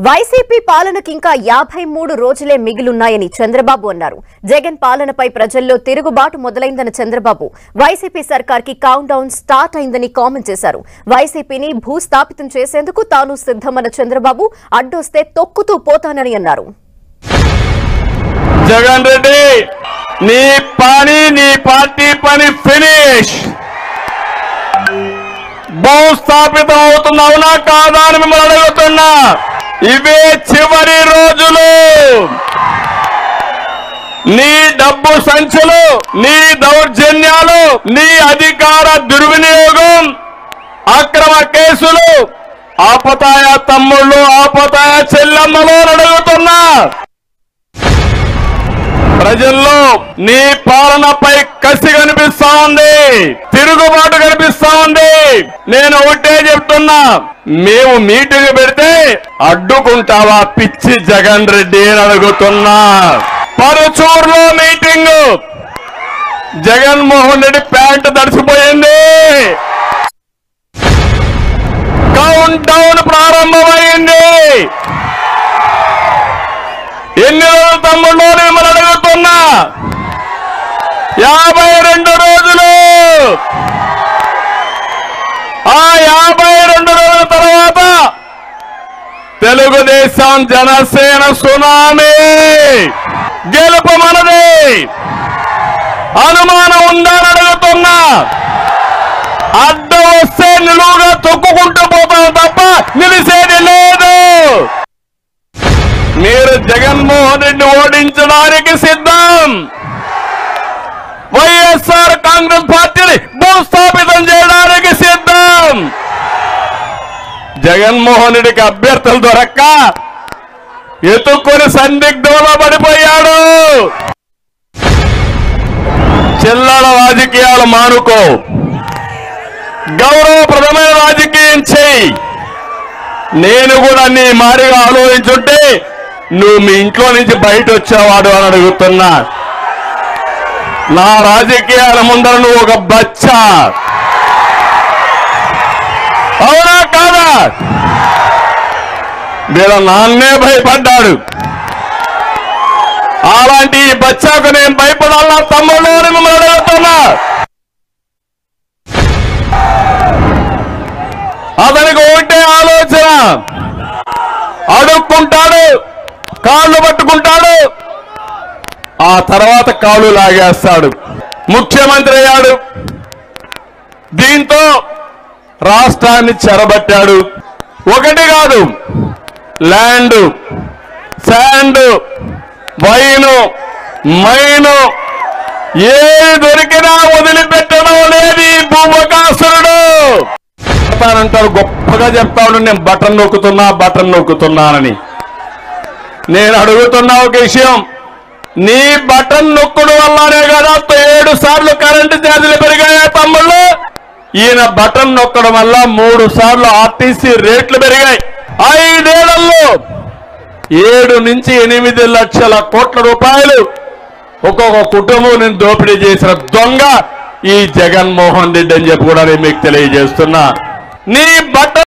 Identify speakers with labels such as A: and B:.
A: YCP పాలనకి ఇంకా 53 రోజులే మిగిలున్నాయని చంద్రబాబు అన్నారు. జగన్ పాలనపై ప్రజల్లో తిరుగుబాటు మొదలైందన్న చంద్రబాబు వైసీపీ సర్కార్కి కౌంట్ డౌన్ స్టార్ట్ అయిందని కామెంట్ చేశారు. వైసీపీని భూస్థాపితం చేసేందుకు తాను సిద్ధమన్న చంద్రబాబు అడ్డొస్తే తొక్కుతూ పోతానని అన్నారు.
B: జగన్ రెడ్డి నీ పని నీ పార్టీ పని ఫినిష్. భూస్థాపితం అవుతుంది అవునా కాదా అని మిమ్మల్ని అడుగుతున్నా. ఇవే చివరి రోజులు. నీ డబ్బు సంచులు, నీ దౌర్జన్యాలు, నీ అధికార దుర్వినియోగం, అక్రమ కేసులు ఆపతాయా తమ్ముళ్ళు, ఆపతాయా చెల్లెమ్మలు అడుగుతున్నా. ప్రజల్లో నీ పాలనపై కసి కనిపిస్తా ఉంది, తిరుగుబాటు కనిపిస్తా ఉంది. నేను ఒకటే చెప్తున్నా, మేము మీటింగ్ పెడితే అడ్డుకుంటావా పిచ్చి జగన్ రెడ్డి అని అడుగుతున్నా. పరుచూరులో మీటింగ్, జగన్మోహన్ రెడ్డి ప్యాంటు తడిసిపోయింది. కౌంట్ డౌన్ ప్రారంభమైంది. ఎన్ని రోజులు తమ్ముళ్ళు మిమ్మల్ని అడుగుతున్నా? 52 రోజులు. ఆ 52 రోజుల తర్వాత తెలుగుదేశం జనసేన సునామీ. గెలుపు మనది. అనుమానం ఉందని అడుగుతున్నా. అడ్డం వస్తే నిలువుగా తొక్కుకుంటూ పోతాం తప్ప నిలిసేది లేదు. మీరు జగన్మోహన్ రెడ్డి ఓడించడానికి సిద్ధం. వైఎస్ఆర్ కాంగ్రెస్ పార్టీని భూస్థాపితం చేయడానికి సిద్ధం. జగన్మోహన్ రెడ్డికి అభ్యర్థులు దొరక్క ఎత్తుక్కొని సందిగ్ధంలో పడిపోయాడు. చిల్లర రాజకీయాలు మానుకో, గౌరవప్రదమైన రాజకీయం చేయి. నేను కూడా నీ మారిగా ఆలోచించుంటే నువ్వు మీ ఇంట్లో నుంచి బయట వచ్చేవాడు అని అడుగుతున్నా. నా రాజకీయాల ముందర నువ్వు ఒక బచ్చా, అవునా కాదా? వీళ్ళ నాన్నే భయపడ్డాడు. అలాంటి ఈ బచ్చాకు నేను భయపడాలన్నా తమ్ముళ్ళు అని మిమ్మల్ని అడుగుతున్నా. అతనికి ఒకటే ఆలోచన, అడుక్కుంటాడు, కాళ్ళు పట్టుకుంటాడు, ఆ తర్వాత కాళ్ళు లాగేస్తాడు. ముఖ్యమంత్రి అయ్యాడు. దీంతో రాష్ట్రాన్ని చెరబట్టాడు. ఒకటి కాదు, ల్యాండ్, శాండ్, వైను, మైను ఏది దొరికినా వదిలిపెట్టడం లేదు ఈ భూమకాసురుడు. అంటారు, గొప్పగా చెప్తాడు, నేను బటన్ నొక్కుతున్నానని. నేను అడుగుతున్నా ఒక విషయం, నీ బటన్ నొక్కుడు వల్లనే కదా 7 సార్లు కరెంటు ఛార్జీలు పెరిగాయా తమ్ముళ్ళు? ఈయన బటన్ నొక్కడం వల్ల 3 సార్లు ఆర్టీసీ రేట్లు పెరిగాయి. 5 ఏళ్లలో 7 నుంచి 8 లక్షల కోట్ల రూపాయలు ఒక్కొక్క కుటుంబం నేను దోపిడీ చేసిన దొంగ ఈ జగన్మోహన్ రెడ్డి అని చెప్పి కూడా నేను మీకు తెలియజేస్తున్నా. నీ బటన్